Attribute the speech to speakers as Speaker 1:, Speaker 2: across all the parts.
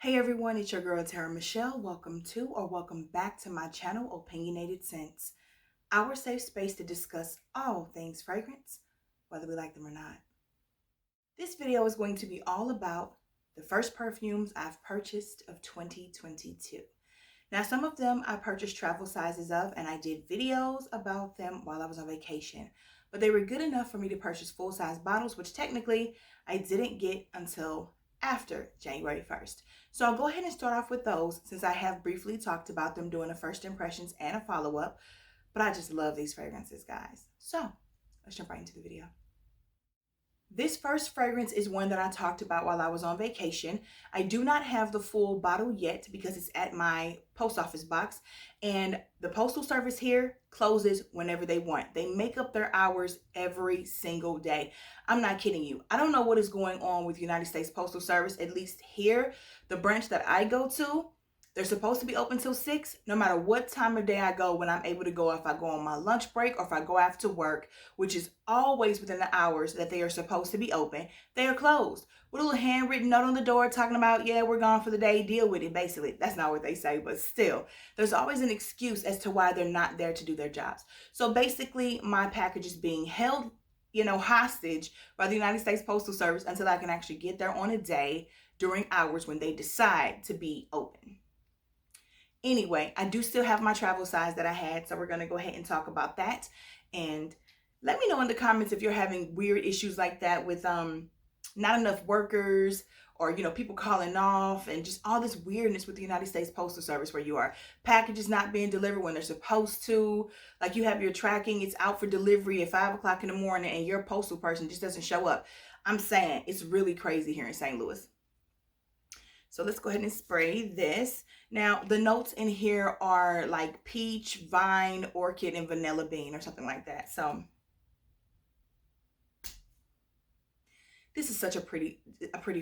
Speaker 1: Hey everyone, it's your girl TeraMichelle. Welcome to or welcome back to my channel, Opinionated Scents, our safe space to discuss all things fragrance, whether we like them or not. This video is going to be all about the first perfumes I've purchased of 2022. Now, some of them I purchased travel sizes of, and I did videos about them while I was on vacation, but they were good enough for me to purchase full-size bottles, which technically I didn't get until after January 1st. So I'll go ahead and start off with those since I have briefly talked about them doing a first impressions and a follow-up, but I just love these fragrances, guys. So let's jump right into the video. This first fragrance is one that I talked about while I was on vacation. I do not have the full bottle yet because it's at my post office box, and the postal service here closes whenever they want. They make up their hours every single day. I'm not kidding you. I don't know what is going on with United States Postal Service, at least here, the branch that I go to. They're supposed to be open till 6, no matter what time of day I go, when I'm able to go, if I go on my lunch break or if I go after work, which is always within the hours that they are supposed to be open, they are closed. With a little handwritten note on the door talking about, yeah, we're gone for the day, deal with it, basically. That's not what they say, but still, there's always an excuse as to why they're not there to do their jobs. So basically, my package is being held, hostage by the United States Postal Service until I can actually get there on a day during hours when they decide to be open. Anyway, I do still have my travel size that I had, so we're going to go ahead and talk about that. And let me know in the comments if you're having weird issues like that with not enough workers, or people calling off, and just all this weirdness with the United States Postal Service, where you are packages not being delivered when they're supposed to. Like, you have your tracking, it's out for delivery at 5 o'clock in the morning, and your postal person just doesn't show up. I'm saying it's really crazy here in St. Louis. So let's go ahead and spray this. Now, the notes in here are like peach, vine, orchid, and vanilla bean, or something like that. So this is such a pretty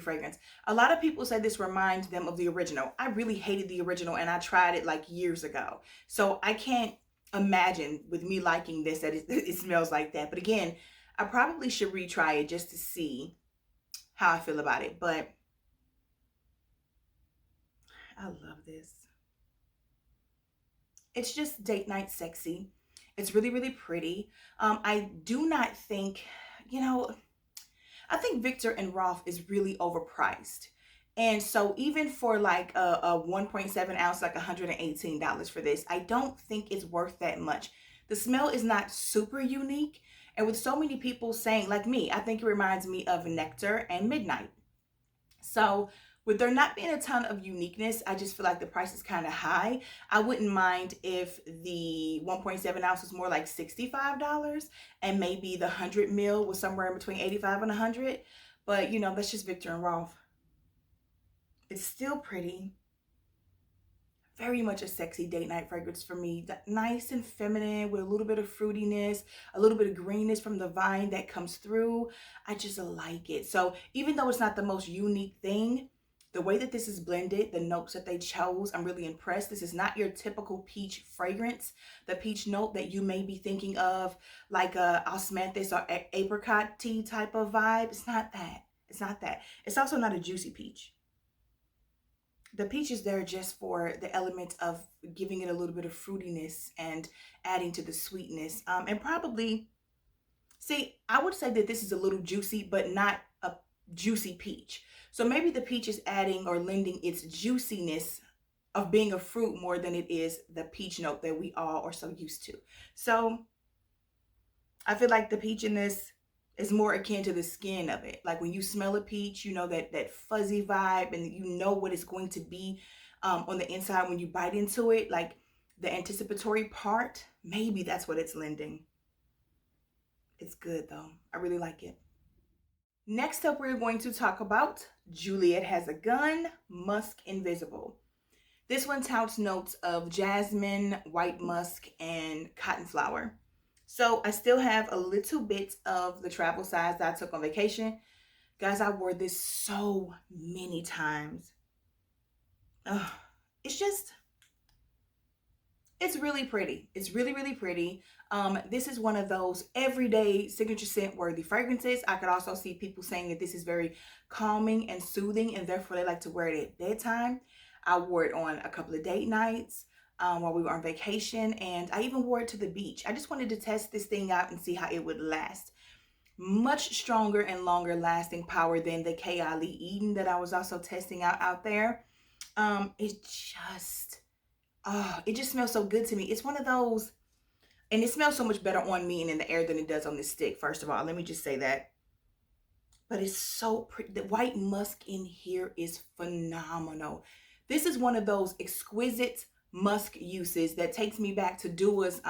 Speaker 1: fragrance. A lot of people say this reminds them of the original. I really hated the original, and I tried it like years ago. So I can't imagine with me liking this that it smells like that. But again, I probably should retry it just to see how I feel about it. But I love this. It's just date night sexy. It's really, really pretty. I do not think, I think Victor and Rolf is really overpriced. And so even for like a 1.7 ounce, like $118 for this, I don't think it's worth that much. The smell is not super unique. And with so many people saying, like me, I think it reminds me of Nectar and Midnight. So with there not being a ton of uniqueness, I just feel like the price is kind of high. I wouldn't mind if the 1.7 ounce was more like $65, and maybe the 100 ml was somewhere in between 85 and 100. But that's just Victor and Rolf. It's still pretty. Very much a sexy date night fragrance for me. Nice and feminine with a little bit of fruitiness, a little bit of greenness from the vine that comes through. I just like it. So even though it's not the most unique thing, the way that this is blended, the notes that they chose, I'm really impressed. This is not your typical peach fragrance. The peach note that you may be thinking of, like a osmanthus or apricot tea type of vibe. It's not that. It's not that. It's also not a juicy peach. The peach is there just for the element of giving it a little bit of fruitiness and adding to the sweetness. And probably, see, I would say that this is a little juicy, but not a juicy peach. So maybe the peach is adding or lending its juiciness of being a fruit more than it is the peach note that we all are so used to. So I feel like the peach in this is more akin to the skin of it. Like when you smell a peach, that fuzzy vibe, and you know what it's going to be on the inside when you bite into it. Like the anticipatory part, maybe that's what it's lending. It's good though. I really like it. Next up, we're going to talk about Juliet Has a Gun, Musk Invisible. This one touts notes of jasmine, white musk, and cotton flower. So I still have a little bit of the travel size that I took on vacation. Guys, I wore this so many times. It's just, It's really pretty. It's really, really pretty. This is one of those everyday signature scent worthy fragrances. I could also see people saying that this is very calming and soothing, and therefore they like to wear it at bedtime. I wore it on a couple of date nights while we were on vacation, and I even wore it to the beach. I just wanted to test this thing out and see how it would last. Much stronger and longer lasting power than the Kayali Eden that I was also testing out there. It just, oh, it just smells so good to me. It's one of those, and it smells so much better on me and in the air than it does on this stick. First of all, let me just say that. But it's so pretty. The white musk in here is phenomenal. This is one of those exquisite musk uses that takes me back to Dua's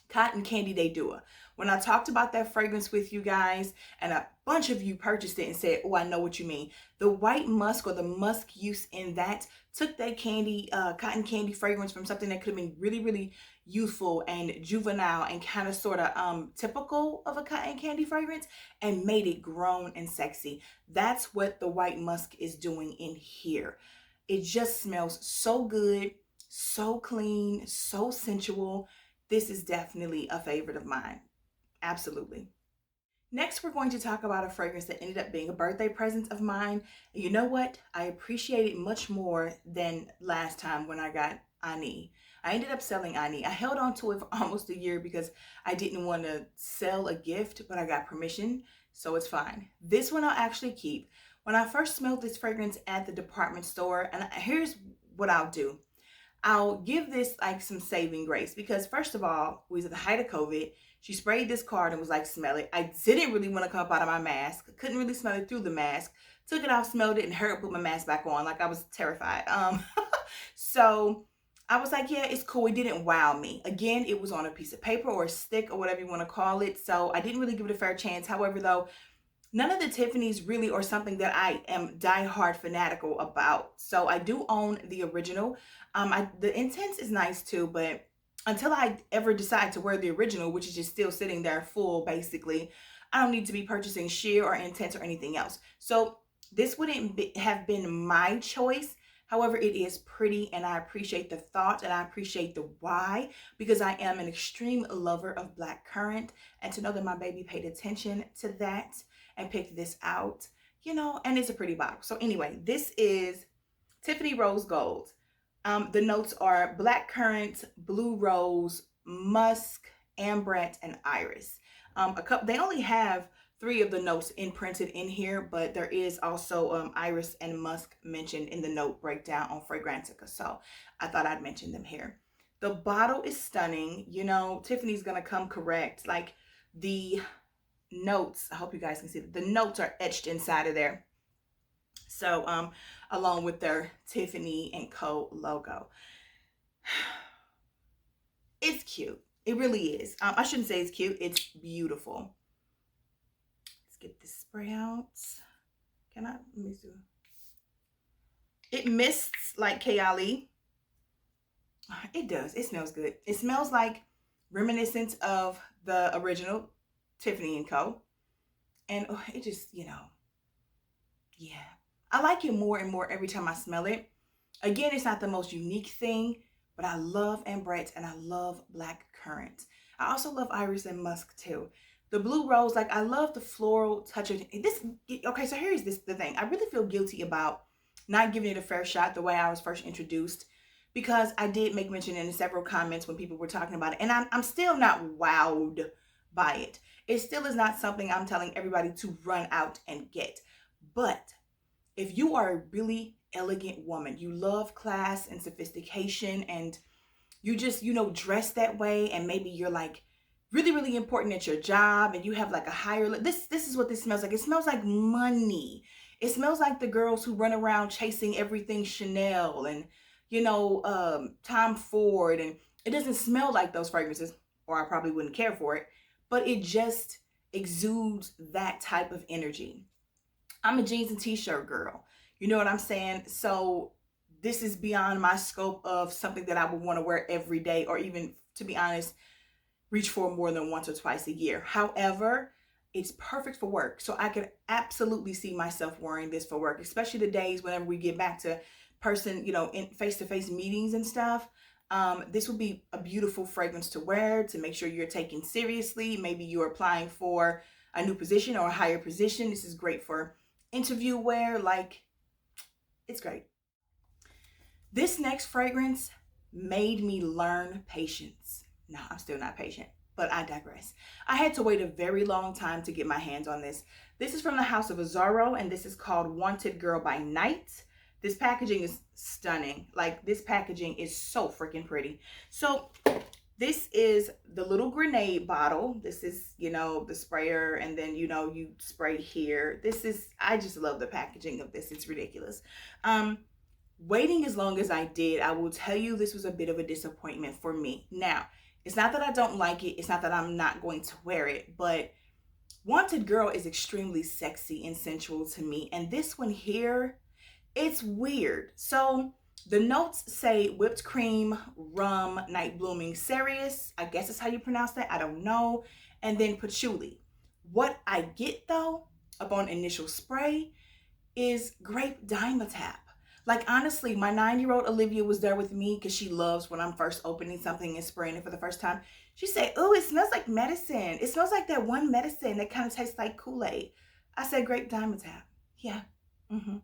Speaker 1: Cotton Candy Day Dua. When I talked about that fragrance with you guys, and a bunch of you purchased it and said, oh, I know what you mean. The white musk, or the musk use in that, took that candy, cotton candy fragrance from something that could have been really, really youthful and juvenile and kind of sort of typical of a cotton candy fragrance, and made it grown and sexy. That's what the white musk is doing in here. It just smells so good, so clean, so sensual. This is definitely a favorite of mine. Absolutely. Next, we're going to talk about a fragrance that ended up being a birthday present of mine. And you know what? I appreciate it much more than last time when I got Ani. I ended up selling Ani. I held on to it for almost a year because I didn't want to sell a gift, but I got permission, so it's fine. This one I'll actually keep. When I first smelled this fragrance at the department store, and here's what I'll do. I'll give this like some saving grace because first of all, we was at the height of COVID. She sprayed this card and was like, smell it. I didn't really want to come up out of my mask. Couldn't really smell it through the mask. Took it off, smelled it, and hurried put my mask back on. Like I was terrified. So I was like, yeah, it's cool. It didn't wow me. Again, it was on a piece of paper or a stick or whatever you want to call it. So I didn't really give it a fair chance. However, though, none of the Tiffany's really are something that I am diehard fanatical about. So I do own the original. The Intense is nice too, but until I ever decide to wear the original, which is just still sitting there full basically, I don't need to be purchasing sheer or Intense or anything else. So this wouldn't have been my choice. However, it is pretty, and I appreciate the thought, and I appreciate the why, because I am an extreme lover of black currant, and to know that my baby paid attention to that and picked this out, you know, and it's a pretty bottle. So anyway, this is Tiffany Rose Gold. The notes are black currant, blue rose, musk, ambrette, and iris. They only have 3 of the notes imprinted in here, but there is also iris and musk mentioned in the note breakdown on Fragrantica. So I thought I'd mention them here. The bottle is stunning. You know, Tiffany's gonna come correct. Like the notes, I hope you guys can see that the notes are etched inside of there. So along with their Tiffany and Co logo. It's cute. It really is. I shouldn't say it's cute. It's beautiful. Let's get this spray out. Can I? Let me see. It mists like Kayali. It does. It smells good. It smells like reminiscent of the original Tiffany and Co. And it just, you know, yeah. I like it more and more every time I smell it. Again, it's not the most unique thing, but I love ambrette and I love black currant. I also love iris and musk too. The blue rose, like I love the floral touch of this. Okay, so here's the thing. I really feel guilty about not giving it a fair shot the way I was first introduced, because I did make mention in several comments when people were talking about it, and I'm still not wowed by it. It still is not something I'm telling everybody to run out and get. But if you are a really elegant woman, you love class and sophistication, and you just, you know, dress that way, and maybe you're like really, really important at your job, and you have like a higher, this is what this smells like. It smells like money. It smells like the girls who run around chasing everything Chanel and, you know, Tom Ford, and it doesn't smell like those fragrances, or I probably wouldn't care for it, but it just exudes that type of energy. I'm a jeans and t-shirt girl. You know what I'm saying? So this is beyond my scope of something that I would want to wear every day, or even, to be honest, reach for more than once or twice a year. However, it's perfect for work. So I could absolutely see myself wearing this for work, especially the days whenever we get back to person, you know, in face-to-face meetings and stuff. This would be a beautiful fragrance to wear to make sure you're taken seriously. Maybe you're applying for a new position or a higher position. This is great for interview wear. Like, it's great. This next fragrance made me learn patience. No, I'm still not patient, but I digress. I had to wait a very long time to get my hands on this. This is from the House of Azzaro, and this is called Wanted Girl by Night. This packaging is stunning. Like, this packaging is so freaking pretty. So this is the little grenade bottle. This is, you know, the sprayer, and then, you know, you spray here. This is, I just love the packaging of this. It's ridiculous. Waiting as long as I did, I will tell you this was a bit of a disappointment for me. Now, it's not that I don't like it. It's not that I'm not going to wear it, but Wanted Girl is extremely sexy and sensual to me. And this one here, it's weird. So the notes say whipped cream, rum, night blooming cereus. I guess that's how you pronounce that. I don't know. And then patchouli. What I get though, upon initial spray, is grape Dimetapp. Like, honestly, my 9-year-old Olivia was there with me because she loves when I'm first opening something and spraying it for the first time. She said, "Oh, it smells like medicine. It smells like that one medicine that kind of tastes like Kool-Aid." I said, "Grape Dimetapp." Yeah. And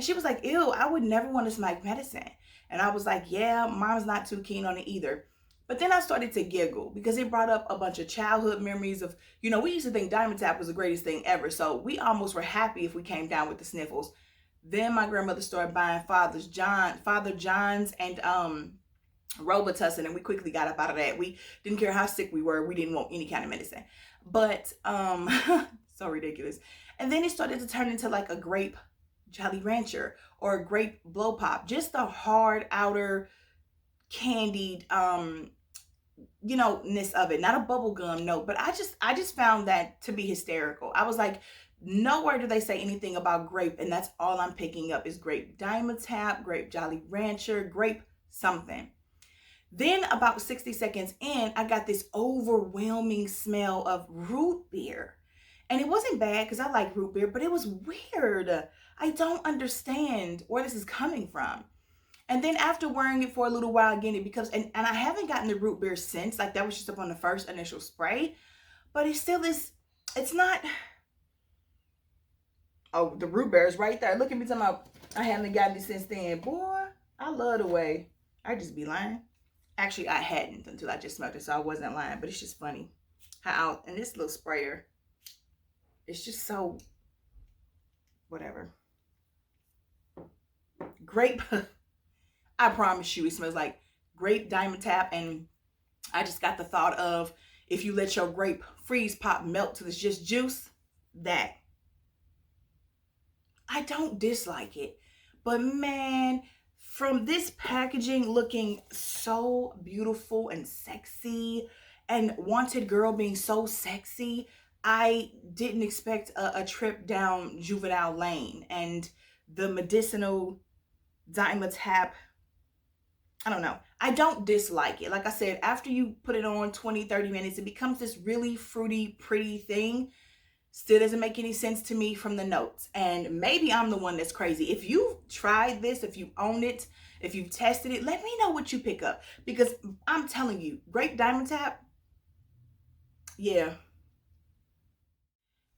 Speaker 1: she was like, "Ew, I would never want to smell like medicine." And I was like, "Yeah, mom's not too keen on it either." But then I started to giggle because it brought up a bunch of childhood memories of, you know, we used to think Dimetapp was the greatest thing ever. So we almost were happy if we came down with the sniffles. Then my grandmother started buying Father John's and Robitussin, and we quickly got up out of that. We didn't care how sick we were. We didn't want any kind of medicine. But so ridiculous. And then it started to turn into like a grape Jolly Rancher or a grape blow pop. Just the hard outer candied you know, ness of it. Not a bubble gum note, but I just found that to be hysterical. I was like, nowhere do they say anything about grape, and that's all I'm picking up is grape Dimetapp, grape Jolly Rancher, grape something. Then about 60 seconds in, I got this overwhelming smell of root beer. And it wasn't bad because I like root beer, but it was weird. I don't understand where this is coming from. And then after wearing it for a little while again, it becomes, and I haven't gotten the root beer since, like that was just up on the first initial spray, but it still is, it's not, oh, the root beer is right there. Look at me talking about I haven't gotten it since then. Boy, I love the way, I just be lying. Actually, I hadn't until I just smelled it, so I wasn't lying, but it's just funny how, and this little sprayer, it's just so, whatever. Grape, I promise you, it smells like grape Dimetapp, and I just got the thought of if you let your grape freeze pop melt till it's just juice, that. I don't dislike it, but man, from this packaging looking so beautiful and sexy, and Wanted Girl being so sexy, I didn't expect a trip down juvenile lane. And the medicinal Dimetapp, I don't know. I don't dislike it. Like I said, after you put it on 20-30 minutes, it becomes this really fruity, pretty thing. Still doesn't make any sense to me from the notes. And maybe I'm the one that's crazy. If you've tried this, if you own it, if you've tested it, let me know what you pick up. Because I'm telling you, grape Dimetapp, yeah.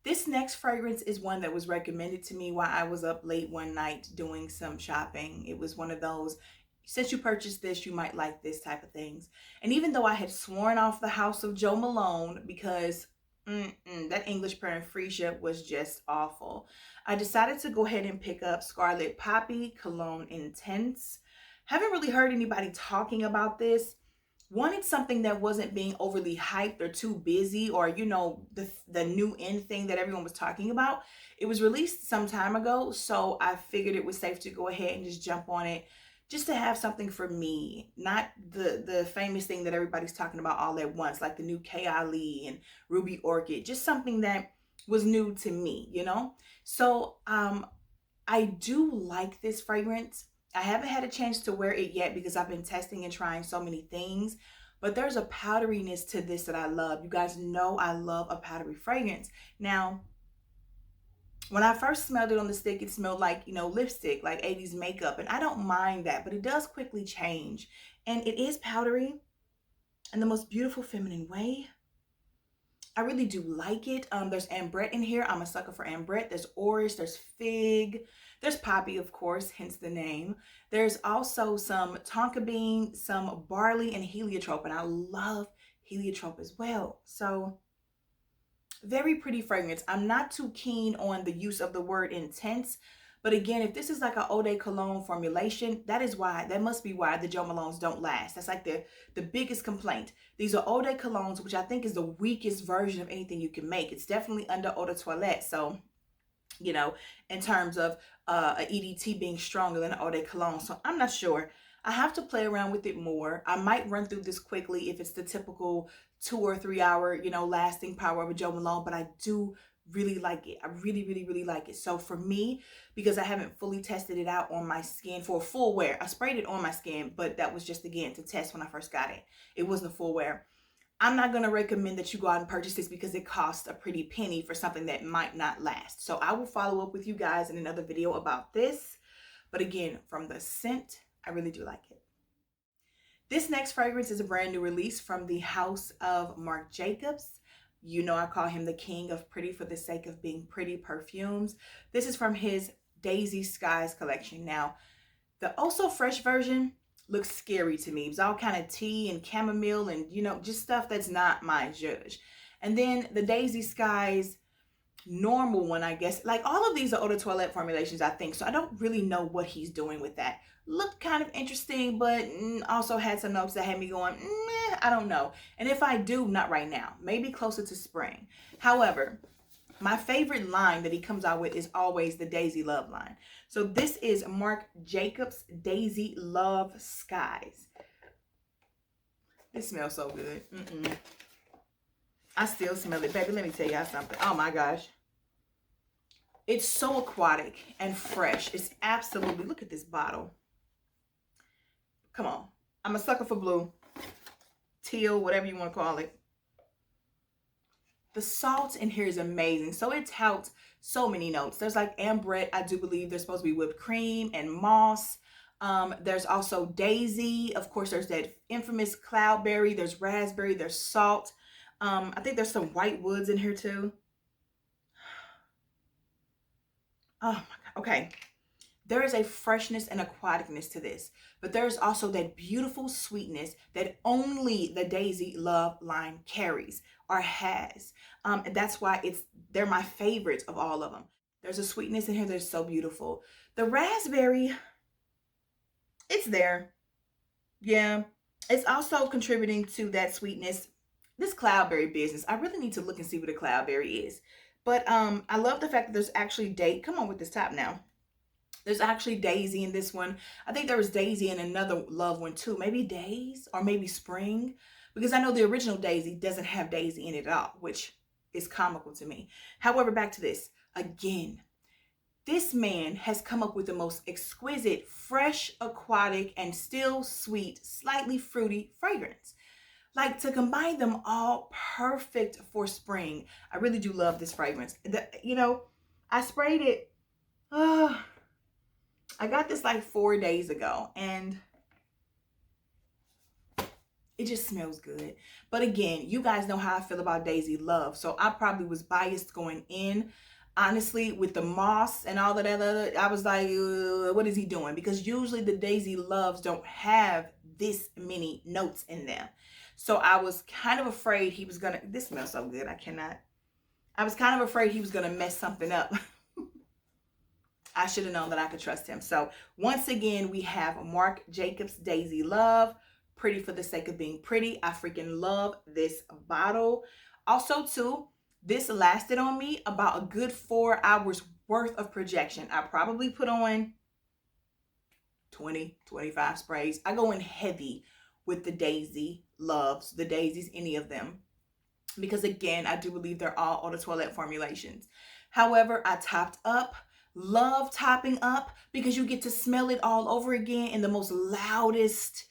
Speaker 1: This next fragrance is one that was recommended to me while I was up late one night doing some shopping. It was one of those, since you purchased this, you might like this type of things. And even though I had sworn off the House of Joe Malone because that English Paraphrenia was just awful, I decided to go ahead and pick up Scarlet Poppy Cologne Intense. Haven't really heard anybody talking about this. Wanted something that wasn't being overly hyped or too busy, or, you know, the new in thing that everyone was talking about. It was released some time ago, so I figured it was safe to go ahead and just jump on it, just to have something for me, not the famous thing that everybody's talking about all at once, like the new K.I.L.E. and Ruby Orchid, just something that was new to me, you know? So I do like this fragrance. I haven't had a chance to wear it yet because I've been testing and trying so many things, but there's a powderiness to this that I love. You guys know I love a powdery fragrance. Now, When I first smelled it on the stick, it smelled like, you know, lipstick, like 80s makeup. And I don't mind that, but it does quickly change. And it is powdery in the most beautiful feminine way. I really do like it. There's ambrette in here. I'm a sucker for ambrette. There's orange, there's fig, there's poppy, of course, hence the name. There's also some tonka bean, some barley, and heliotrope. And I love heliotrope as well. So very pretty fragrance. I'm not too keen on the use of the word intense, but again, if this is like an eau de cologne formulation, that must be why the Jo Malones don't last. That's like the biggest complaint. These are eau de colognes, which I think is the weakest version of anything you can make. It's definitely under eau de toilette. So, you know, in terms of a EDT being stronger than an eau de cologne. So I'm not sure. I have to play around with it more. I might run through this quickly if it's the typical 2 or 3 hour, you know, lasting power of a Jo Malone, but I do really like it. I really, really, really like it. So for me, because I haven't fully tested it out on my skin for a full wear, I sprayed it on my skin, but that was just, again, to test when I first got it. It wasn't a full wear. I'm not going to recommend that you go out and purchase this because it costs a pretty penny for something that might not last. So I will follow up with you guys in another video about this. But again, from the scent, I really do like it. This next fragrance is a brand new release from the house of Marc Jacobs. You know I call him the king of pretty for the sake of being pretty perfumes. This is from his Daisy Skies collection. Now, the Oh So Fresh version looks scary to me. It's all kind of tea and chamomile and, you know, just stuff that's not my judge. And then the Daisy Skies normal one, I guess, like all of these are eau de toilette formulations, I think. So I don't really know what he's doing with that. Looked kind of interesting, but also had some notes that had me going, I don't know. And if I do, not right now, maybe closer to spring. However, my favorite line that he comes out with is always the Daisy Love line. So this is Marc Jacobs Daisy Love Skies. This smells so good. I still smell it. Baby, let me tell y'all something. Oh my gosh. It's so aquatic and fresh. It's absolutely, look at this bottle. Come on. I'm a sucker for blue, teal, whatever you want to call it. The salt in here is amazing. So it touts so many notes. There's like ambrette. I do believe there's supposed to be whipped cream and moss. There's also daisy. Of course, there's that infamous cloudberry. There's raspberry. There's salt. I think there's some white woods in here too. Oh my God. Okay. There is a freshness and aquaticness to this, but there's also that beautiful sweetness that only the Daisy Love line carries or has. And that's why they're my favorites of all of them. There's a sweetness in here that's so beautiful. The raspberry, it's there. Yeah. It's also contributing to that sweetness. This cloudberry business, I really need to look and see what a cloudberry is. But I love the fact that there's actually date. Come on with this top now. There's actually daisy in this one. I think there was daisy in another love one too. Maybe days or maybe spring. Because I know the original daisy doesn't have daisy in it at all, which is comical to me. However, back to this. Again, this man has come up with the most exquisite, fresh, aquatic, and still sweet, slightly fruity fragrance. Like, to combine them all, perfect for spring. I really do love this fragrance. You know, I sprayed it. I got this like 4 days ago and it just smells good. But again, you guys know how I feel about Daisy Love. So I probably was biased going in. Honestly, with the moss and all of that other, I was like, what is he doing? Because usually the Daisy Loves don't have this many notes in them. So I was kind of afraid he was gonna, this smells so good, I was kind of afraid he was gonna mess something up. I should have known that I could trust him. So once again, we have Marc Jacobs Daisy Love, pretty for the sake of being pretty. I freaking love this bottle. Also too, this lasted on me about a good 4 hours worth of projection. I probably put on 20, 25 sprays. I go in heavy with the Daisy Loves, the daisies, any of them. Because again, I do believe they're all eau de toilette formulations. However, I topped up. Love topping up because you get to smell it all over again in the most loudest,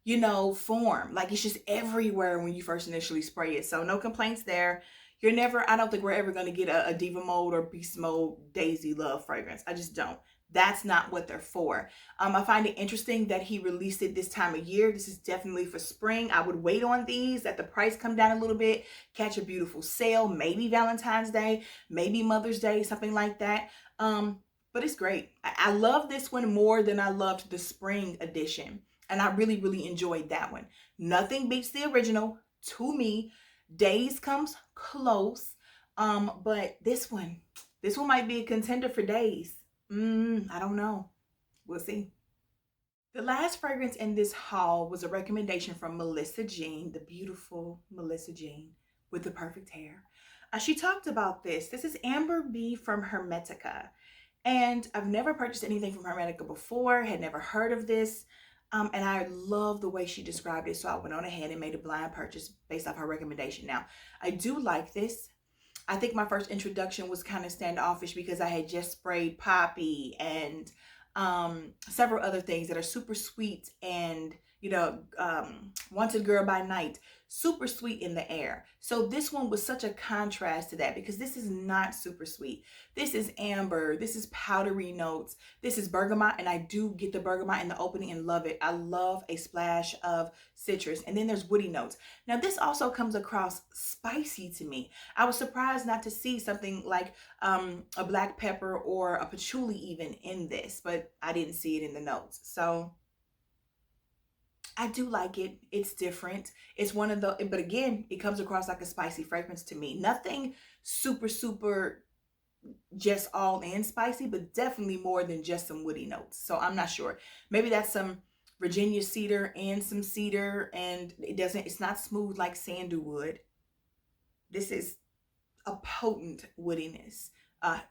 Speaker 1: you know, form. Like, it's just everywhere when you first initially spray it. So no complaints there. You're never, I don't think we're ever going to get a Diva Mode or Beast Mode Daisy Love fragrance. I just don't. That's not what they're for. I find it interesting that he released it this time of year. This is definitely for spring. I would wait on these, let the price come down a little bit, catch a beautiful sale, maybe Valentine's Day, maybe Mother's Day, something like that. But it's great. I love this one more than I loved the spring edition. And I really, really enjoyed that one. Nothing beats the original to me. Days comes close. But this one might be a contender for Days. I don't know. We'll see. The last fragrance in this haul was a recommendation from Melissa Jean, the beautiful Melissa Jean with the perfect hair. She talked about this. This is Amberbee from Hermetica. And I've never purchased anything from Hermetica before, had never heard of this. And I love the way she described it. So I went on ahead and made a blind purchase based off her recommendation. Now, I do like this. I think my first introduction was kind of standoffish because I had just sprayed Poppy and several other things that are super sweet and, Wanted Girl by Night, super sweet in the air. So this one was such a contrast to that because this is not super sweet. This is amber, this is powdery notes, this is bergamot, and I do get the bergamot in the opening and love it. I love a splash of citrus, and then there's woody notes. Now this also comes across spicy to me. I was surprised not to see something like a black pepper or a patchouli even in this, but I didn't see it in the notes. So I do like it. It's different. It's one of the, but again, it comes across like a spicy fragrance to me. Nothing super, super just all in spicy, but definitely more than just some woody notes. So I'm not sure. Maybe that's some Virginia cedar and some cedar, and it's not smooth like sandalwood. This is a potent woodiness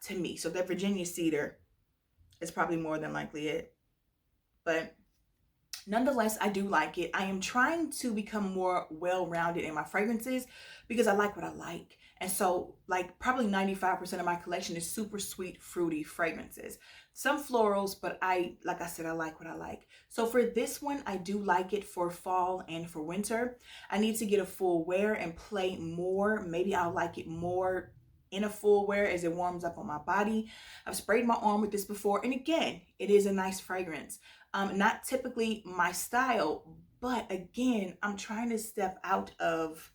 Speaker 1: to me. So that Virginia cedar is probably more than likely it. But nonetheless, I do like it. I am trying to become more well-rounded in my fragrances because I like what I like. And so like probably 95% of my collection is super sweet, fruity fragrances. Some florals, but like I said, I like what I like. So for this one, I do like it for fall and for winter. I need to get a full wear and play more. Maybe I'll like it more in a full wear as it warms up on my body. I've sprayed my arm with this before, and again, it is a nice fragrance. Not typically my style, but again, I'm trying to step out of,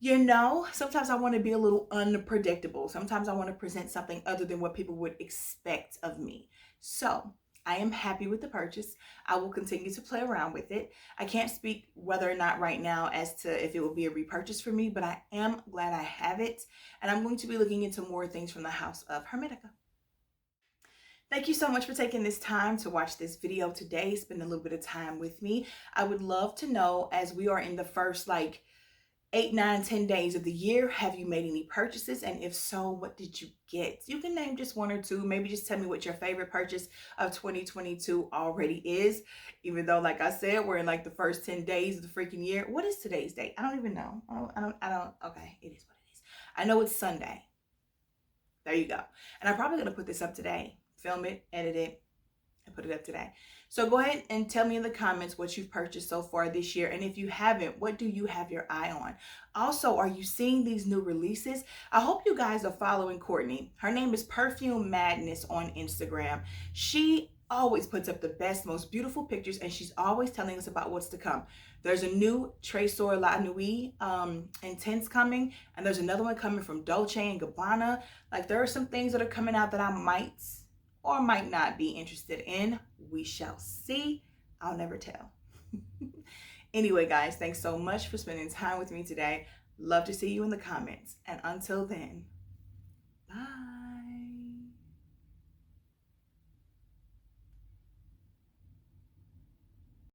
Speaker 1: sometimes I want to be a little unpredictable. Sometimes I want to present something other than what people would expect of me. So I am happy with the purchase. I will continue to play around with it. I can't speak whether or not right now as to if it will be a repurchase for me, but I am glad I have it. And I'm going to be looking into more things from the house of Hermetica. Thank you so much for taking this time to watch this video today, spend a little bit of time with me. I would love to know, as we are in the first 8, 9, 10 days of the year, have you made any purchases? And if so, what did you get? You can name just one or two. Maybe just tell me what your favorite purchase of 2022 already is. Even though, like I said, we're in the first 10 days of the freaking year. What is today's date? I don't even know. I don't. Okay, it is what it is. I know it's Sunday. There you go. And I'm probably going to put this up today. Film it, edit it, and put it up today. So go ahead and tell me in the comments what you've purchased so far this year. And if you haven't, what do you have your eye on? Also, are you seeing these new releases? I hope you guys are following Courtney. Her name is Perfume Madness on Instagram. She always puts up the best, most beautiful pictures, and she's always telling us about what's to come. There's a new Trésor La Nuit Intense coming, and there's another one coming from Dolce & Gabbana. There are some things that are coming out that I might or might not be interested in. We shall see. I'll never tell. Anyway, guys, thanks so much for spending time with me today. Love to see you in the comments. And until then, bye.